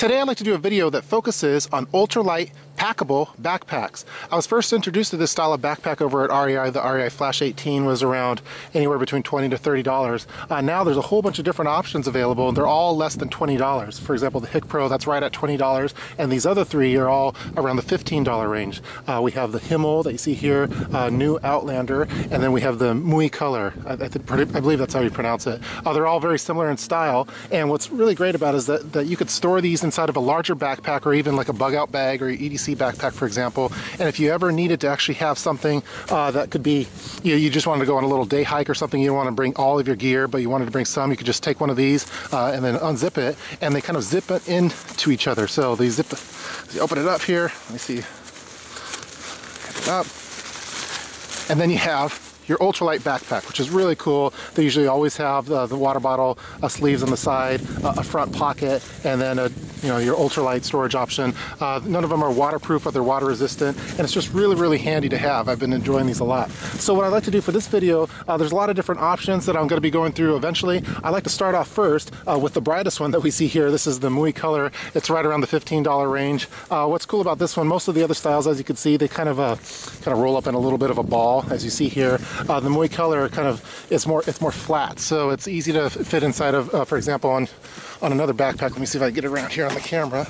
Today I'd like to do a video that focuses on ultralight packable backpacks. I was first introduced to this style of backpack over at REI. The REI Flash 18 was around anywhere between $20 to $30. Now there's a whole bunch of different options available, and they're all less than $20. For example, the Hick Pro, that's right at $20, and these other three are all around the $15 range. We have the Himmel that you see here, New Outlander, and then we have the MIU Color. I believe that's how you pronounce it. They're all very similar in style, and what's really great about it is that you could store these inside of a larger backpack or even like a bug out bag or EDC backpack, for example. And if you ever needed to actually have something that could be, you just wanted to go on a little day hike or something, you don't want to bring all of your gear, but you wanted to bring some, you could just take one of these and then unzip it, and they kind of zip it into each other. So they zip, you open it up here, let me see, get it up, and then you have your ultralight backpack, which is really cool. They usually always have the water bottle sleeves on the side, a front pocket, and then your ultralight storage option. None of them are waterproof, or they're water resistant, and it's just really handy to have. I've been enjoying these a lot. So what I'd like to do for this video, there's a lot of different options that I'm going to be going through eventually. I'd like to start off first with the brightest one that we see here. This is the MIU Color. It's right around the $15 range. What's cool about this one, most of the other styles, as you can see, they kind of roll up in a little bit of a ball, as you see here. The MIU Color it's more flat, so it's easy to fit inside of, for example, on another backpack. Let me see if I can get it around here on the camera.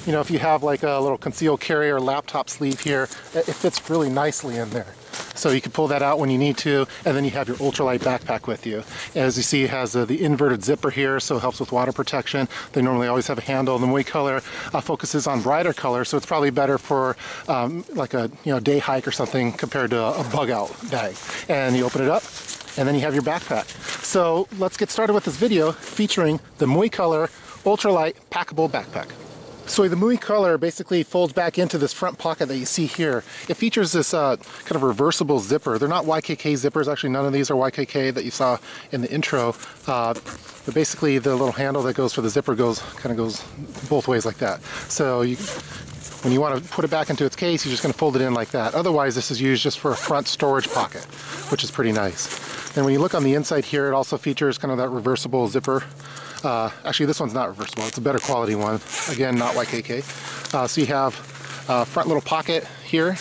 You know, if you have like a little concealed carry or laptop sleeve here, it fits really nicely in there. So you can pull that out when you need to, and then you have your ultralight backpack with you. As you see, it has the inverted zipper here, so it helps with water protection. They normally always have a handle. The MIU Color focuses on brighter colors, so it's probably better for like a day hike or something compared to a bug out bag. And you open it up, and then you have your backpack. So let's get started with this video featuring the MIU Color Ultralight Packable Backpack. So the MIU Color basically folds back into this front pocket that you see here. It features this kind of reversible zipper. They're not YKK zippers. Actually, none of these are YKK that you saw in the intro. But basically, the little handle that goes for the zipper kind of goes both ways like that. So when you want to put it back into its case, you're just going to fold it in like that. Otherwise, this is used just for a front storage pocket, which is pretty nice. And when you look on the inside here, it also features kind of that reversible zipper. Actually, this one's not reversible. It's a better quality one. Again, not YKK. So you have a front little pocket here.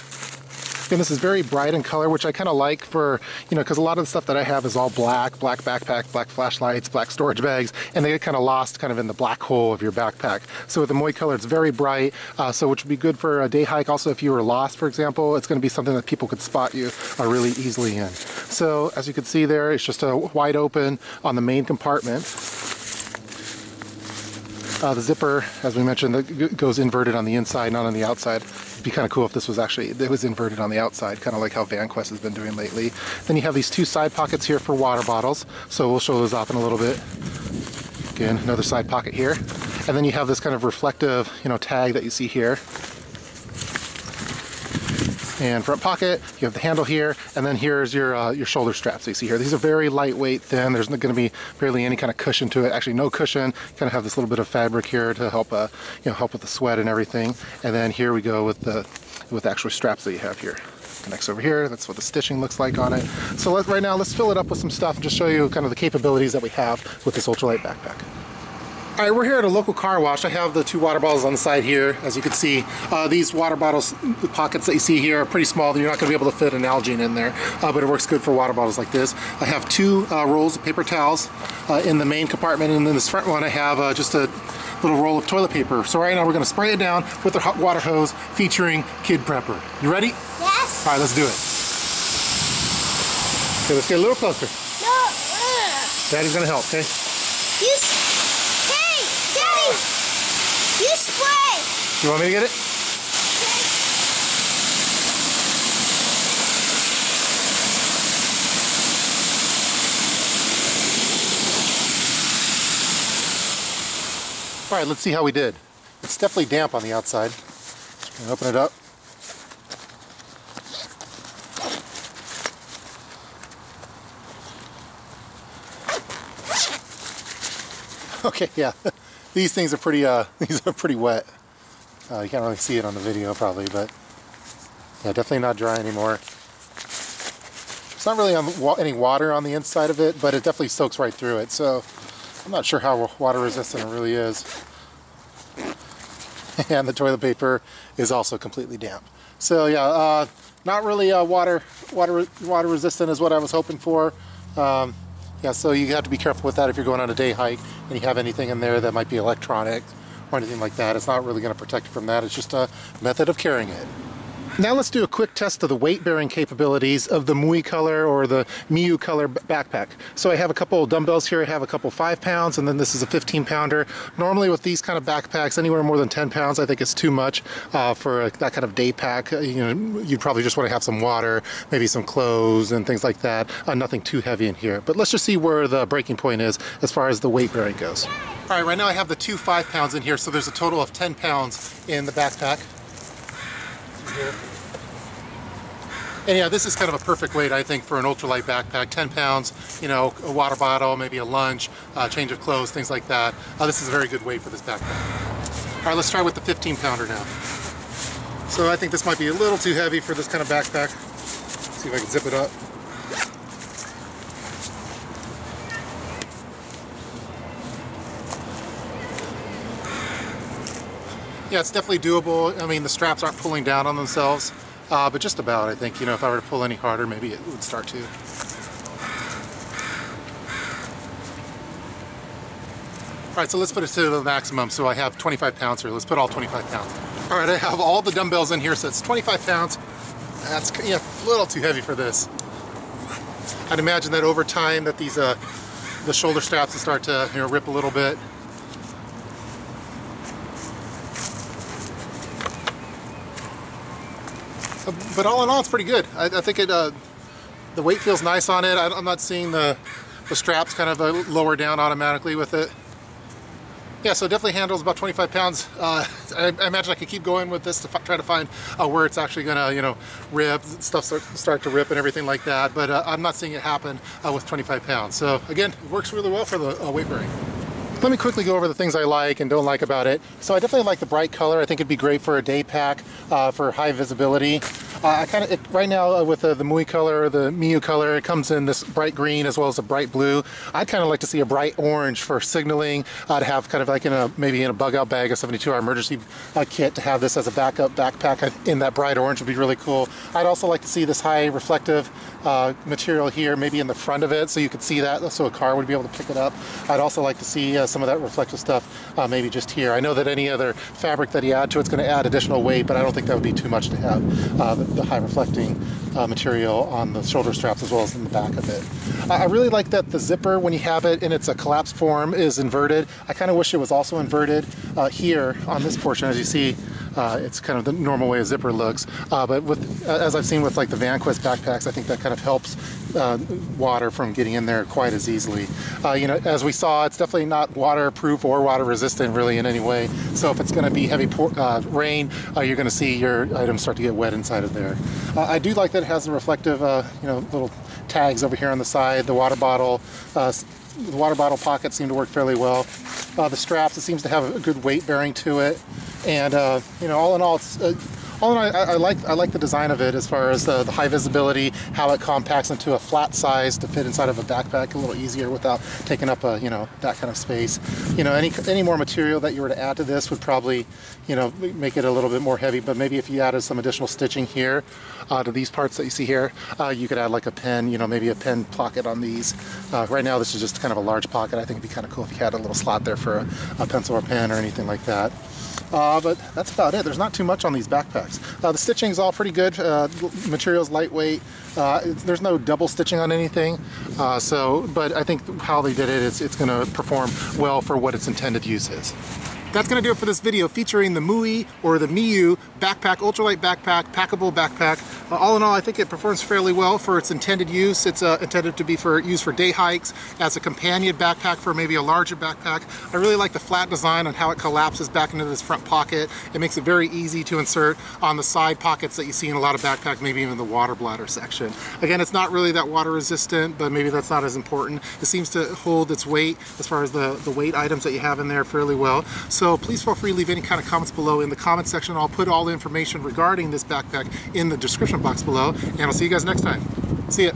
And this is very bright in color, which I kind of like for, because a lot of the stuff that I have is all black backpack, black flashlights, black storage bags, and they get kind of lost in the black hole of your backpack. So with the MIU Color, it's very bright, so which would be good for a day hike. Also, if you were lost, for example, it's going to be something that people could spot you really easily in. So as you can see there, it's just a wide open on the main compartment. The zipper, as we mentioned, goes inverted on the inside, not on the outside. It'd be kind of cool if this was inverted on the outside, kind of like how VanQuest has been doing lately. Then you have these two side pockets here for water bottles, so we'll show those off in a little bit. Again, another side pocket here. And then you have this kind of reflective, tag that you see here. And front pocket, you have the handle here, and then here's your shoulder straps that you see here. These are very lightweight, thin. There's not going to be barely any kind of cushion to it. Actually, no cushion. Kind of have this little bit of fabric here to help, help with the sweat and everything. And then here we go with the actual straps that you have here. Connects over here. That's what the stitching looks like on it. So right now, let's fill it up with some stuff and just show you kind of the capabilities that we have with this ultralight backpack. All right, we're here at a local car wash. I have the two water bottles on the side here, as you can see. These water bottles, the pockets that you see here are pretty small. You're not going to be able to fit an Nalgene in there, but it works good for water bottles like this. I have two rolls of paper towels in the main compartment, and in this front one I have just a little roll of toilet paper. So right now we're going to spray it down with the hot water hose featuring Kid Prepper. You ready? Yes. All right, let's do it. Okay, let's get a little closer. No. Daddy's going to help, okay? You spray! You want me to get it? All right, let's see how we did. It's definitely damp on the outside. Just gonna open it up. Okay, yeah. These things are pretty wet. You can't really see it on the video probably, but yeah, definitely not dry anymore. It's not really any water on the inside of it, but it definitely soaks right through it. So I'm not sure how water resistant it really is. and the toilet paper is also completely damp. So yeah, not really water resistant is what I was hoping for. Yeah, so you have to be careful with that if you're going on a day hike and you have anything in there that might be electronic or anything like that. It's not really going to protect you from that. It's just a method of carrying it. Now let's do a quick test of the weight-bearing capabilities of the MIU Color or the MIU Color Backpack. So I have a couple of dumbbells here. I have a couple 5 pounds, and then this is a 15-pounder. Normally with these kind of backpacks, anywhere more than 10 pounds, I think it's too much for that kind of day pack. You know, you'd probably just want to have some water, maybe some clothes and things like that. Nothing too heavy in here. But let's just see where the breaking point is as far as the weight-bearing goes. All right, right now I have the 2 5 pounds in here, so there's a total of 10 pounds in the backpack. Here. And yeah, this is kind of a perfect weight, I think, for an ultralight backpack. 10 pounds, you know, a water bottle, maybe a lunch, change of clothes, things like that. This is a very good weight for this backpack. All right, let's try with the 15-pounder now. So I think this might be a little too heavy for this kind of backpack. Let's see if I can zip it up. Yeah, it's definitely doable. I mean, the straps aren't pulling down on themselves, but just about, I think. You know, if I were to pull any harder, maybe it would start to. All right, so let's put it to the maximum. So I have 25 pounds here. Let's put all 25 pounds. All right, I have all the dumbbells in here, so it's 25 pounds. That's, yeah, a little too heavy for this. I'd imagine that over time that these the shoulder straps will start to, you know, rip a little bit. But all in all, it's pretty good. I think it, the weight feels nice on it. I'm not seeing the straps kind of lower down automatically with it. Yeah, so it definitely handles about 25 pounds. I imagine I could keep going with this to try to find where it's actually gonna, you know, rip, stuff start to rip and everything like that. But I'm not seeing it happen with 25 pounds. So again, it works really well for the weight bearing. Let me quickly go over the things I like and don't like about it. So I definitely like the bright color. I think it'd be great for a day pack for high visibility. Right now with the MIU Color, the MIU Color, it comes in this bright green as well as a bright blue. I'd kind of like to see a bright orange for signaling, to have kind of like maybe in a bug out bag, a 72-hour emergency kit, to have this as a backup backpack in that bright orange would be really cool. I'd also like to see this high reflective material here, maybe in the front of it, so you could see that, so a car would be able to pick it up. I'd also like to see some of that reflective stuff maybe just here. I know that any other fabric that you add to it's going to add additional weight, but I don't think that would be too much to have the high reflecting material on the shoulder straps as well as in the back of it. I really like that the zipper, when you have it in its collapsed form, is inverted. I kind of wish it was also inverted here on this portion. As you see, it's kind of the normal way a zipper looks, but with, as I've seen with like the VanQuest backpacks, I think that kind of helps water from getting in there quite as easily. You know, as we saw, it's definitely not waterproof or water resistant really in any way. So if it's going to be heavy rain, you're going to see your items start to get wet inside of there. I do like that it has the reflective, you know, little tags over here on the side. The water bottle pockets seem to work fairly well. The straps, it seems to have a good weight bearing to it, and you know, all in all, it's I like the design of it as far as the high visibility, how it compacts into a flat size to fit inside of a backpack a little easier without taking up you know, that kind of space. You know, any more material that you were to add to this would probably, you know, make it a little bit more heavy, but maybe if you added some additional stitching here to these parts that you see here, you could add like a pen, you know, maybe a pen pocket on these. Right now this is just kind of a large pocket. I think it'd be kind of cool if you had a little slot there for a pencil or pen or anything like that. But that's about it. There's not too much on these backpacks. The stitching is all pretty good. Material's lightweight. There's no double stitching on anything. But I think how they did it, it's going to perform well for what its intended use is. That's going to do it for this video featuring the MIU or the MIU backpack, ultralight backpack, packable backpack. All in all, I think it performs fairly well for its intended use. It's intended to be used for day hikes, as a companion backpack for maybe a larger backpack. I really like the flat design on how it collapses back into this front pocket. It makes it very easy to insert on the side pockets that you see in a lot of backpacks, maybe even the water bladder section. Again, it's not really that water resistant, but maybe that's not as important. It seems to hold its weight as far as the weight items that you have in there fairly well. So please feel free to leave any kind of comments below in the comment section. I'll put all the information regarding this backpack in the description box below, and I'll see you guys next time. See ya.